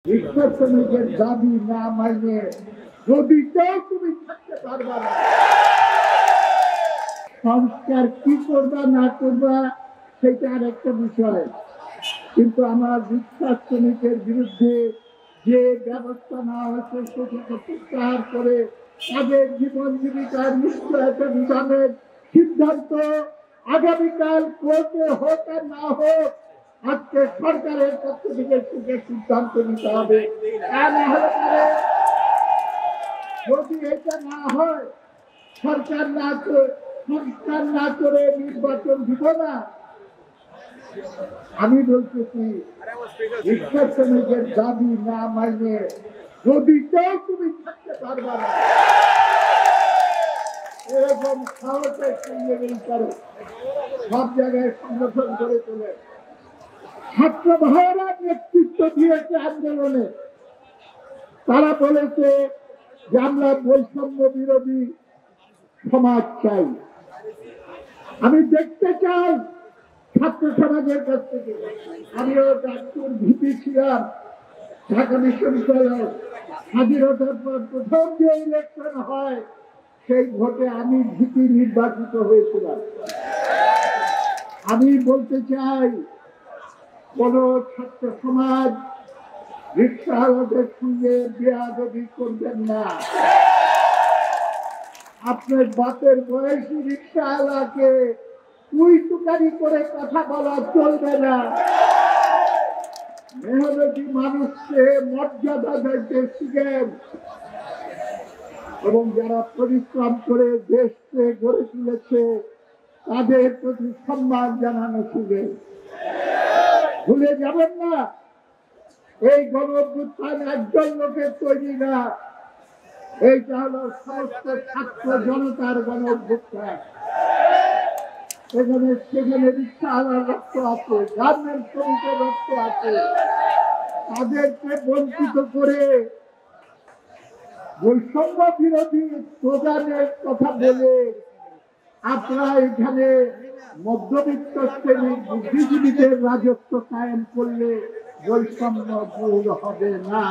রিক্সা শ্রমিকের দাবি না মানে যদি কেউ তুমি থাকতে পারবা না। সংস্কার কি করবা না করবা সেটা আর একটা বিষয়, কিন্তু আমার রিক্সা শ্রমিকের বিরুদ্ধে যে ব্যবস্থা নেওয়া হয়েছে সেটাকে প্রত্যাহার করে তাদের জীবন জীবিকার নিশ্চয়তা বিধানের সিদ্ধান্ত আগামীকাল কোর্টে হোক আর না হোক আজকে সরকারের পক্ষ থেকে সিদ্ধান্ত নিতে হবে। তা না হলে পারে যদি এটা না হয়, সরকার না করে সংস্কার না করে নির্বাচন দিব না। আমি বলতেছি রিক্সা শ্রমিকের দাবি না মানে যদি কেউ তুমি থাকতে পারবা না, এরকম সাহসের সঙ্গে করো, সব জায়গায় সংগঠন করে তোলে। ছাত্র ভাইয়েরা নেতৃত্ব দিয়েছে আন্দোলনে, তারা বলেছে যে আমরা বৈষম্য বিরোধী সমাজ চাই। আমি দেখতে চাই ছাত্র সমাজের কাছ থেকে। আমিও ডাক্তার ভিপি ছিলাম ঢাকা বিশ্ববিদ্যালয়। স্বাধীনতার পর প্রথম যে ইলেকশন হয় সেই ভোটে আমি ভিপি নির্বাচিত হয়েছিলাম। আমি বলতে চাই কোন ছাত্র সমাজ রিক্সাওয়ালাদের সঙ্গে বেয়াদবি করবেন না। আপনার বাপের বয়সী রিক্সাওয়ালাকে তুই তুকারি করে কথা বলা চলবে না। মেহনতি মানুষকে মর্যাদা দিতে শিখেন এবং যারা পরিশ্রম করে দেশকে গড়ে তুলেছে তাদের প্রতি সম্মান জানানো শিখেন। ভুলে যাবেন না, এই গণ-অভ্যুত্থান একজন লোকের তৈরি না, এইটা হলো সমস্ত ছাত্র জনতার গণ-অভ্যুত্থান। সেখানে রিক্সাওয়ালার রক্ত আছে, গার্মেন্টস শ্রমিকের রক্ত আছে। তাদেরকে বঞ্চিত করে বৈষম্য বিরোধী স্লোগানের কথা বলে আপনারা এখানে মধ্যবিত্ত শ্রেণীর বুদ্ধিজীবীদের রাজত্ব কায়েম করলে বৈষম্য দূর হবে না।